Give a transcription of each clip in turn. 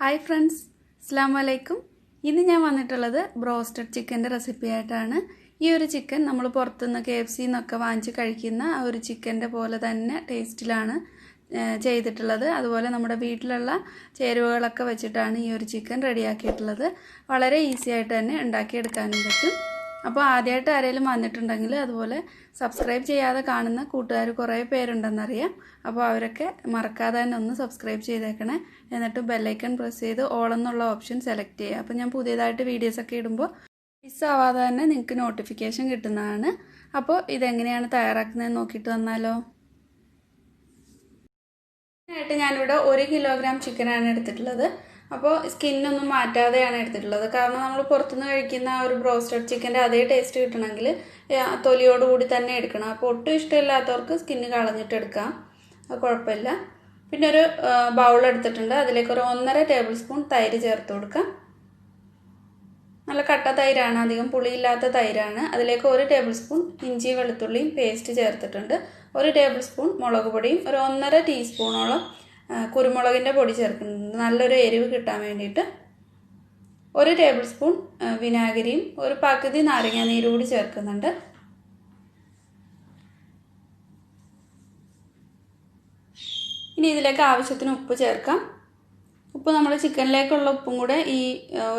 Hi friends, അസ്സലാമു അലൈക്കും. ഇന്ന് ഞാൻ വന്നിട്ടുള്ളത് ബ്രോസ്റ്റഡ് ചിക്കൻ്റെ റെസിപ്പി ആയിട്ടാണ്. ഈ ഒരു ചിക്കൻ നമ്മൾ പുറത്തുനിന്ന് KFC എന്നൊക്കെ വാങ്ങിച്ച് കഴിക്കുന്ന ആ ഒരു ചിക്കൻ്റെ പോലെ തന്നെ ടേസ്റ്റിലാണ് ചെയ്തിട്ടുള്ളത്. അതുപോലെ നമ്മുടെ വീട്ടിലുള്ള ചേരുവകളൊക്കെ വെച്ചിട്ടാണ് ഈ ഒരു ചിക്കൻ റെഡിയാക്കിയിട്ടുള്ളത്. വളരെ ഈസി ആയിട്ട് തന്നെ ഉണ്ടാക്കിയെടുക്കാനും പറ്റും. അപ്പോൾ ആദ്യമായിട്ട് ആരെങ്കിലും വന്നിട്ടുണ്ടെങ്കിൽ അതുപോലെ സബ്സ്ക്രൈബ് ചെയ്യാതെ കാണുന്ന കൂട്ടുകാർ കുറേ പേരുണ്ടെന്നറിയാം. അപ്പോൾ അവരൊക്കെ മറക്കാതെ തന്നെ ഒന്ന് സബ്സ്ക്രൈബ് ചെയ്തേക്കണേ. എന്നിട്ട് ബെല്ലൈക്കൺ പ്രസ് ചെയ്ത് ഓൾ എന്നുള്ള ഓപ്ഷൻ സെലക്ട് ചെയ്യുക. അപ്പോൾ ഞാൻ പുതിയതായിട്ട് വീഡിയോസൊക്കെ ഇടുമ്പോൾ മിസ്സാവാതെ തന്നെ നിങ്ങൾക്ക് നോട്ടിഫിക്കേഷൻ കിട്ടുന്നതാണ്. അപ്പോൾ ഇതെങ്ങനെയാണ് തയ്യാറാക്കുന്നതെന്ന് നോക്കിയിട്ട് വന്നാലോ. ആയിട്ട് ഞാനിവിടെ 1 കിലോഗ്രാം ചിക്കനാണ് എടുത്തിട്ടുള്ളത്. അപ്പോൾ സ്കിന്നൊന്നും മാറ്റാതെയാണ് എടുത്തിട്ടുള്ളത്. കാരണം നമ്മൾ പുറത്തുനിന്ന് കഴിക്കുന്ന ആ ഒരു ബ്രോസ്റ്റഡ് ചിക്കൻ്റെ അതേ ടേസ്റ്റ് കിട്ടണമെങ്കിൽ തൊലിയോടുകൂടി തന്നെ എടുക്കണം. അപ്പോൾ ഒട്ടും ഇഷ്ടമില്ലാത്തവർക്ക് സ്കിന്ന് കളഞ്ഞിട്ട് എടുക്കാം, അത് കുഴപ്പമില്ല. പിന്നെ ഒരു ബൗൾ എടുത്തിട്ടുണ്ട്. അതിലേക്ക് ഒരു 1.5 ടേബിൾ സ്പൂൺ തൈര് ചേർത്ത് കൊടുക്കാം. നല്ല കട്ട തൈരാണ്, അധികം പുളിയില്ലാത്ത തൈരാണ്. അതിലേക്ക് 1 ടേബിൾ സ്പൂൺ ഇഞ്ചി വെളുത്തുള്ളിയും പേസ്റ്റ് ചേർത്തിട്ടുണ്ട്. 1 ടേബിൾ സ്പൂൺ മുളക് പൊടിയും ഒരു 1.5 ടീസ്പൂണോളം കുരുമുളകിൻ്റെ പൊടി ചേർക്കുന്നുണ്ട്, നല്ലൊരു എരിവ് കിട്ടാൻ വേണ്ടിയിട്ട്. 1 ടേബിൾ സ്പൂൺ വിനാഗിരിയും ഒരു പകുതി നാരങ്ങ നീരും കൂടി ചേർക്കുന്നുണ്ട്. ഇനി ഇതിലേക്ക് ആവശ്യത്തിന് ഉപ്പ് ചേർക്കാം. ഉപ്പ് നമ്മൾ ചിക്കനിലേക്കുള്ള ഉപ്പും കൂടെ ഈ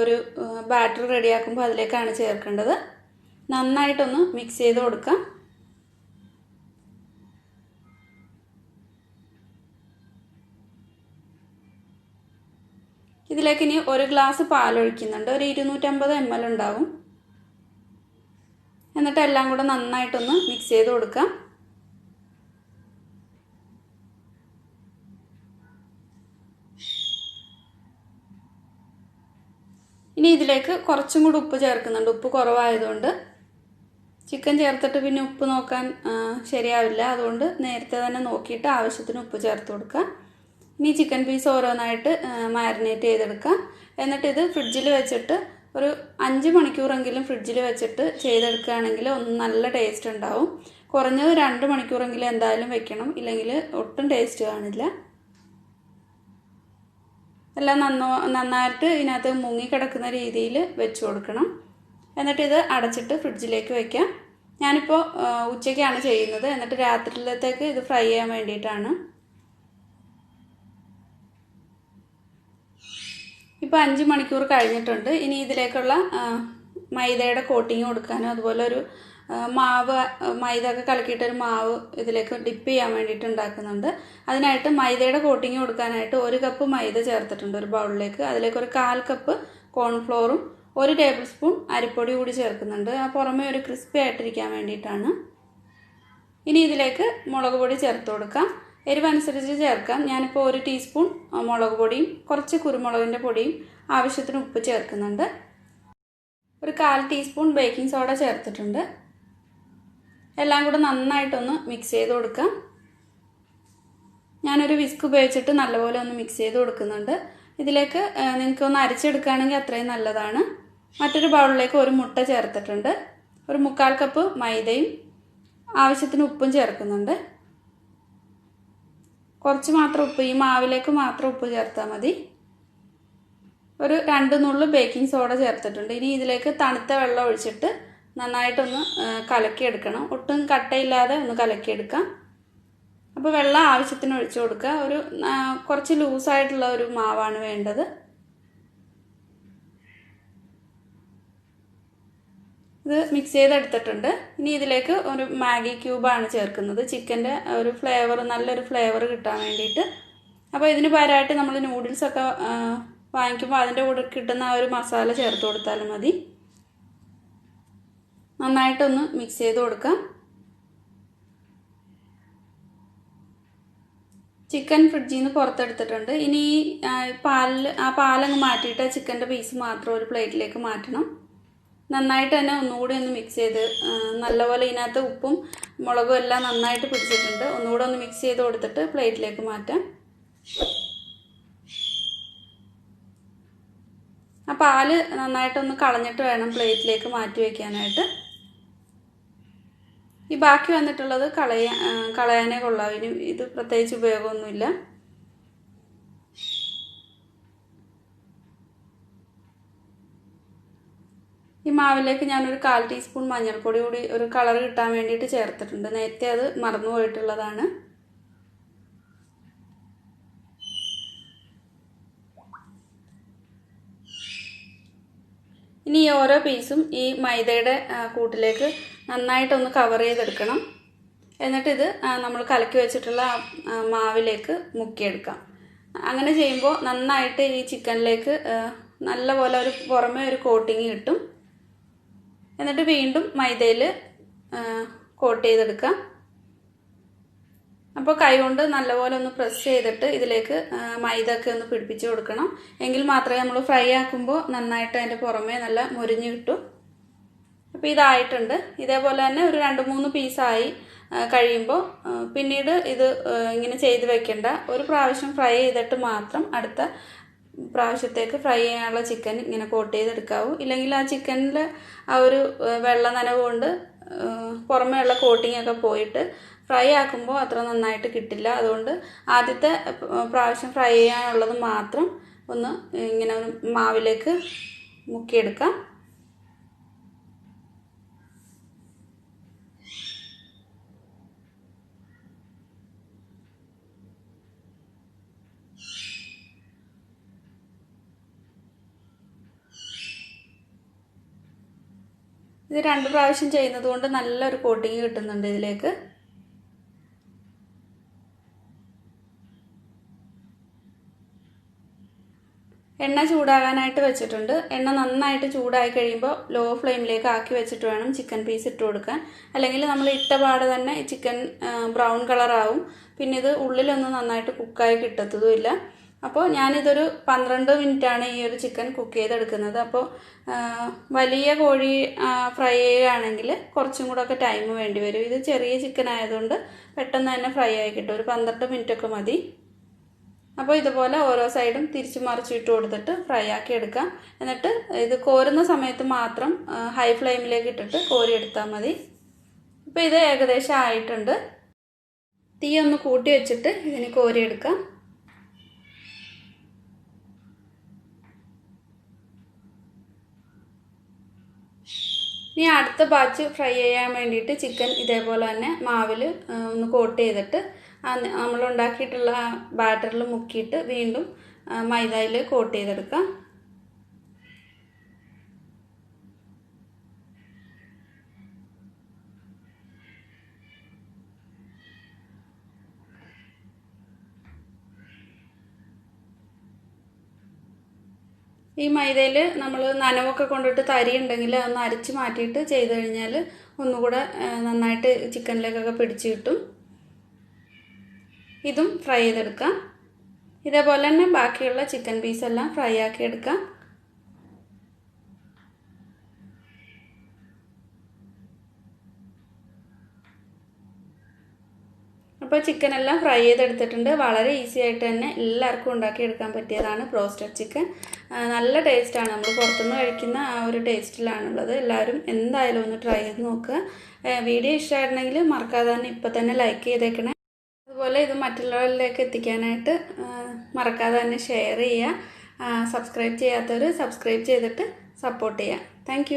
ഒരു ബാറ്റർ റെഡിയാക്കുമ്പോൾ അതിലേക്കാണ് ചേർക്കേണ്ടത്. നന്നായിട്ടൊന്ന് മിക്സ് ചെയ്ത് കൊടുക്കാം. ഇതിലേക്ക് ഇനി 1 ഗ്ലാസ് പാലൊഴിക്കുന്നുണ്ട്. ഒരു 250 ml ഉണ്ടാവും. എന്നിട്ട് എല്ലാം കൂടെ നന്നായിട്ടൊന്ന് മിക്സ് ചെയ്ത് കൊടുക്കാം. ഇനി ഇതിലേക്ക് കുറച്ചും കൂടി ഉപ്പ് ചേർക്കുന്നുണ്ട്. ഉപ്പ് കുറവായതുകൊണ്ട് ചിക്കൻ ചേർത്തിട്ട് പിന്നെ ഉപ്പ് നോക്കാൻ ശരിയാവില്ല. അതുകൊണ്ട് നേരത്തെ തന്നെ നോക്കിയിട്ട് ആവശ്യത്തിന് ഉപ്പ് ചേർത്ത് കൊടുക്കുക. ഇനി ചിക്കൻ പീസ് ഓരോന്നായിട്ട് മാരിനേറ്റ് ചെയ്തെടുക്കാം. എന്നിട്ട് ഇത് ഫ്രിഡ്ജിൽ വെച്ചിട്ട് ഒരു 5 മണിക്കൂറെങ്കിലും ഫ്രിഡ്ജിൽ വെച്ചിട്ട് ചെയ്തെടുക്കുകയാണെങ്കിൽ ഒന്ന് നല്ല ടേസ്റ്റ് ഉണ്ടാവും. കുറഞ്ഞത് 2 മണിക്കൂറെങ്കിലും എന്തായാലും വെക്കണം, ഇല്ലെങ്കിൽ ഒട്ടും ടേസ്റ്റ് കാണില്ല. എല്ലാം നന്നായിട്ട് ഇതിനകത്ത് മുങ്ങിക്കിടക്കുന്ന രീതിയിൽ വെച്ച് കൊടുക്കണം. എന്നിട്ട് ഇത് അടച്ചിട്ട് ഫ്രിഡ്ജിലേക്ക് വയ്ക്കാം. ഞാനിപ്പോൾ ഉച്ചയ്ക്കാണ് ചെയ്യുന്നത്. എന്നിട്ട് രാത്രിയിലത്തേക്ക് ഇത് ഫ്രൈ ചെയ്യാൻ വേണ്ടിയിട്ടാണ്. ഇപ്പോൾ 5 മണിക്കൂർ കഴിഞ്ഞിട്ടുണ്ട്. ഇനി ഇതിലേക്കുള്ള മൈദയുടെ കോട്ടിങ് കൊടുക്കാനും അതുപോലെ ഒരു മൈദ ഒക്കെ കലക്കിയിട്ടൊരു മാവ് ഇതിലേക്ക് ഡിപ്പ് ചെയ്യാൻ വേണ്ടിയിട്ട് ഉണ്ടാക്കുന്നുണ്ട്. അതിനായിട്ട് മൈദയുടെ കോട്ടിങ് കൊടുക്കാനായിട്ട് 1 കപ്പ് മൈദ ചേർത്തിട്ടുണ്ട് ഒരു ബൗളിലേക്ക്. അതിലേക്ക് ഒരു 1/4 കപ്പ് കോൺഫ്ലോറും 1 ടേബിൾ സ്പൂൺ അരിപ്പൊടി കൂടി ചേർക്കുന്നുണ്ട്. ആ പുറമേ ഒരു ക്രിസ്പി ആയിട്ടിരിക്കാൻ വേണ്ടിയിട്ടാണ്. ഇനി ഇതിലേക്ക് മുളക് പൊടി ചേർത്ത് കൊടുക്കാം. എരിവനുസരിച്ച് ചേർക്കാം. ഞാനിപ്പോൾ 1 ടീസ്പൂൺ മുളക് പൊടിയും കുറച്ച് കുരുമുളകിൻ്റെ പൊടിയും ആവശ്യത്തിന് ഉപ്പ് ചേർക്കുന്നുണ്ട്. ഒരു 1/4 ടീസ്പൂൺ ബേക്കിംഗ് സോഡ ചേർത്തിട്ടുണ്ട്. എല്ലാം കൂടെ നന്നായിട്ടൊന്ന് മിക്സ് ചെയ്ത് കൊടുക്കാം. ഞാനൊരു വിസ്ക് ഉപയോഗിച്ചിട്ട് നല്ലപോലെ ഒന്ന് മിക്സ് ചെയ്ത് കൊടുക്കുന്നുണ്ട്. ഇതിലേക്ക് നിങ്ങൾക്ക് ഒന്ന് അരിച്ചെടുക്കുകയാണെങ്കിൽ അത്രയും നല്ലതാണ്. മറ്റൊരു ബൗളിലേക്ക് 1 മുട്ട ചേർത്തിട്ടുണ്ട്. ഒരു 1/4 കപ്പ് മൈദയും ആവശ്യത്തിന് ഉപ്പും ചേർക്കുന്നുണ്ട്. കുറച്ച് മാത്രം ഉപ്പ്, ഈ മാവിലേക്ക് മാത്രം ഉപ്പ് ചേർത്താൽ മതി. ഒരു 2 നുള്ളു ബേക്കിംഗ് സോഡ ചേർത്തിട്ടുണ്ട്. ഇനി ഇതിലേക്ക് തണുത്ത വെള്ളം ഒഴിച്ചിട്ട് നന്നായിട്ടൊന്ന് കലക്കിയെടുക്കണം. ഒട്ടും കട്ടയില്ലാതെ ഒന്ന് കലക്കിയെടുക്കാം. അപ്പോൾ വെള്ളം ആവശ്യത്തിന് ഒഴിച്ചു കൊടുക്കുക. ഒരു കുറച്ച് ലൂസായിട്ടുള്ള ഒരു മാവാണ് വേണ്ടത്. ഇത് മിക്സ് ചെയ്തെടുത്തിട്ടുണ്ട്. ഇനി ഇതിലേക്ക് ഒരു മാഗി ക്യൂബാണ് ചേർക്കുന്നത്. ചിക്കൻ്റെ ഒരു ഫ്ലേവർ, നല്ലൊരു ഫ്ലേവർ കിട്ടാൻ വേണ്ടിയിട്ട്. അപ്പോൾ ഇതിന് പകരമായിട്ട് നമ്മൾ നൂഡിൽസൊക്കെ വാങ്ങിക്കുമ്പോൾ അതിൻ്റെ കൂടെ കിട്ടുന്ന ആ ഒരു മസാല ചേർത്ത് കൊടുത്താലും മതി. നന്നായിട്ടൊന്ന് മിക്സ് ചെയ്ത് കൊടുക്കാം. ചിക്കൻ ഫ്രിഡ്ജിൽ നിന്ന് പുറത്തെടുത്തിട്ടുണ്ട്. ഇനി പാലങ്ങ് മാറ്റിയിട്ട് ചിക്കൻ്റെ പീസ് മാത്രം ഒരു പ്ലേറ്റിലേക്ക് മാറ്റണം. നന്നായിട്ട് തന്നെ ഒന്നുകൂടി ഒന്ന് മിക്സ് ചെയ്ത് നല്ലപോലെ ഇതിനകത്ത് ഉപ്പും മുളകും എല്ലാം നന്നായിട്ട് പിടിച്ചിട്ടുണ്ട്. ഒന്നുകൂടെ ഒന്ന് മിക്സ് ചെയ്ത് കൊടുത്തിട്ട് പ്ലേറ്റിലേക്ക് മാറ്റാം. ആ പാല് നന്നായിട്ടൊന്ന് കളഞ്ഞിട്ട് വേണം പ്ലേറ്റിലേക്ക് മാറ്റി വയ്ക്കാനായിട്ട്. ഈ ബാക്കി വന്നിട്ടുള്ളത് കളയാനേ കൊള്ളാം. ഇനി ഇത് പ്രത്യേകിച്ച് ഉപയോഗമൊന്നുമില്ല. ഈ മാവിലേക്ക് ഞാനൊരു 1/4 ടീസ്പൂൺ മഞ്ഞൾപ്പൊടി കൂടി ഒരു കളർ കിട്ടാൻ വേണ്ടിയിട്ട് ചേർത്തിട്ടുണ്ട്. നേരത്തെ അത് മറന്നു പോയിട്ടുള്ളതാണ്. ഇനി ഈ ഓരോ പീസും ഈ മൈദയുടെ കൂട്ടിലേക്ക് നന്നായിട്ടൊന്ന് കവർ ചെയ്തെടുക്കണം. എന്നിട്ട് ഇത് നമ്മൾ കലക്കി വെച്ചിട്ടുള്ള മാവിലേക്ക് മുക്കിയെടുക്കാം. അങ്ങനെ ചെയ്യുമ്പോൾ നന്നായിട്ട് ഈ ചിക്കനിലേക്ക് നല്ലപോലെ ഒരു പുറമേ ഒരു കോട്ടിങ് കിട്ടും. എന്നിട്ട് വീണ്ടും മൈദയിൽ കോട്ട് ചെയ്തെടുക്കാം. അപ്പോൾ കൈകൊണ്ട് നല്ലപോലെ ഒന്ന് പ്രസ് ചെയ്തിട്ട് ഇതിലേക്ക് മൈദ ഒക്കെ ഒന്ന് പിടിപ്പിച്ച് കൊടുക്കണം. എങ്കിൽ മാത്രമേ നമ്മൾ ഫ്രൈ ആക്കുമ്പോൾ നന്നായിട്ട് അതിൻ്റെ പുറമേ നല്ല മുരിഞ്ഞ് കിട്ടും. അപ്പോൾ ഇതായിട്ടുണ്ട്. ഇതേപോലെ തന്നെ ഒരു 2-3 പീസായി കഴിയുമ്പോൾ പിന്നീട് ഇത് ഇങ്ങനെ ചെയ്ത് വെക്കേണ്ട. ഒരു പ്രാവശ്യം ഫ്രൈ ചെയ്തിട്ട് മാത്രം അടുത്ത പ്രാവശ്യത്തേക്ക് ഫ്രൈ ചെയ്യാനുള്ള ചിക്കൻ ഇങ്ങനെ കോട്ട് ചെയ്തെടുക്കാവൂ. ഇല്ലെങ്കിൽ ആ ചിക്കനിൽ ആ ഒരു വെള്ള നനവ് കൊണ്ട് പുറമേ ഉള്ള കോട്ടിംഗ് ഒക്കെ പോയിട്ട് ഫ്രൈ ആക്കുമ്പോൾ അത്ര നന്നായിട്ട് കിട്ടില്ല. അതുകൊണ്ട് ആദ്യത്തെ പ്രാവശ്യം ഫ്രൈ ചെയ്യാനുള്ളത് മാത്രം ഒന്ന് ഇങ്ങനെ മാവിലേക്ക് മുക്കിയെടുക്കാം. ഇത് 2 പ്രാവശ്യം ചെയ്യുന്നത് കൊണ്ട് നല്ലൊരു കോട്ടിങ് കിട്ടുന്നുണ്ട് ഇതിലേക്ക്. എണ്ണ ചൂടാകാനായിട്ട് വെച്ചിട്ടുണ്ട്. എണ്ണ നന്നായിട്ട് ചൂടായി കഴിയുമ്പോൾ ലോ ഫ്ലെയിമിലേക്ക് ആക്കി വെച്ചിട്ട് വേണം ചിക്കൻ പീസ് ഇട്ട് കൊടുക്കാൻ. അല്ലെങ്കിൽ നമ്മൾ ഇട്ട പാടെ തന്നെ ചിക്കൻ ബ്രൗൺ കളറാവും. പിന്നെ ഇത് ഉള്ളിലൊന്നും നന്നായിട്ട് കുക്കായി കിട്ടത്തതുമില്ല. അപ്പോൾ ഞാനിതൊരു 12 മിനിറ്റാണ് ഈ ഒരു ചിക്കൻ കുക്ക് ചെയ്തെടുക്കുന്നത്. അപ്പോൾ വലിയ കോഴി ഫ്രൈ ചെയ്യുകയാണെങ്കിൽ കുറച്ചും കൂടെ ഒക്കെ ടൈം വേണ്ടി വരും. ഇത് ചെറിയ ചിക്കൻ ആയതുകൊണ്ട് പെട്ടെന്ന് തന്നെ ഫ്രൈ ആയി കിട്ടും. ഒരു 12 മിനിറ്റൊക്കെ മതി. അപ്പോൾ ഇതുപോലെ ഓരോ സൈഡും തിരിച്ചു മറിച്ചിട്ട് കൊടുത്തിട്ട് ഫ്രൈ ആക്കി എടുക്കാം. എന്നിട്ട് ഇത് കോരുന്ന സമയത്ത് മാത്രം ഹൈ ഫ്ലെയിമിലേക്ക് ഇട്ടിട്ട് കോരി എടുത്താൽ മതി. ഇപ്പോൾ ഇത് ഏകദേശം ആയിട്ടുണ്ട്. തീ ഒന്ന് കൂട്ടി വെച്ചിട്ട് ഇതിന് കോരിയെടുക്കാം. ഇനി അടുത്ത ബാച്ച് ഫ്രൈ ചെയ്യാൻ വേണ്ടിയിട്ട് ചിക്കൻ ഇതേപോലെ തന്നെ മാവിൽ ഒന്ന് കോട്ട് ചെയ്തിട്ട് നമ്മൾ ഉണ്ടാക്കിയിട്ടുള്ള ബാറ്ററിൽ മുക്കിയിട്ട് വീണ്ടും മൈദയിൽ കോട്ട് ചെയ്തെടുക്കാം. ഈ മൈദയിൽ നമ്മൾ നനവൊക്കെ കൊണ്ടിട്ട് തരി ഉണ്ടെങ്കിൽ അതൊന്ന് അരച്ച് മാറ്റിയിട്ട് ചെയ്ത് കഴിഞ്ഞാൽ ഒന്നുകൂടെ നന്നായിട്ട് ചിക്കനിലേക്കൊക്കെ പിടിച്ച് കിട്ടും. ഇതും ഫ്രൈ ചെയ്തെടുക്കാം. ഇതേപോലെ തന്നെ ബാക്കിയുള്ള ചിക്കൻ പീസെല്ലാം ഫ്രൈ ആക്കി എടുക്കാം. അപ്പോൾ ചിക്കൻ എല്ലാം ഫ്രൈ ചെയ്തെടുത്തിട്ടുണ്ട്. വളരെ ഈസി ആയിട്ട് തന്നെ എല്ലാവർക്കും ഉണ്ടാക്കിയെടുക്കാൻ പറ്റിയതാണ് ബ്രോസ്റ്റഡ് ചിക്കൻ. നല്ല ടേസ്റ്റാണ്. നമ്മൾ പുറത്തുനിന്ന് കഴിക്കുന്ന ആ ഒരു ടേസ്റ്റിലാണുള്ളത്. എല്ലാവരും എന്തായാലും ഒന്ന് ട്രൈ ചെയ്ത് നോക്കുക. വീഡിയോ ഇഷ്ടമായിട്ടുണ്ടെങ്കിൽ മറക്കാതെ തന്നെ ഇപ്പോൾ തന്നെ ലൈക്ക് ചെയ്തേക്കണേ. അതുപോലെ ഇത് മറ്റുള്ളവരിലേക്ക് എത്തിക്കാനായിട്ട് മറക്കാതെ തന്നെ ഷെയർ ചെയ്യുക. സബ്സ്ക്രൈബ് ചെയ്യാത്തവർ സബ്സ്ക്രൈബ് ചെയ്തിട്ട് സപ്പോർട്ട് ചെയ്യുക. താങ്ക്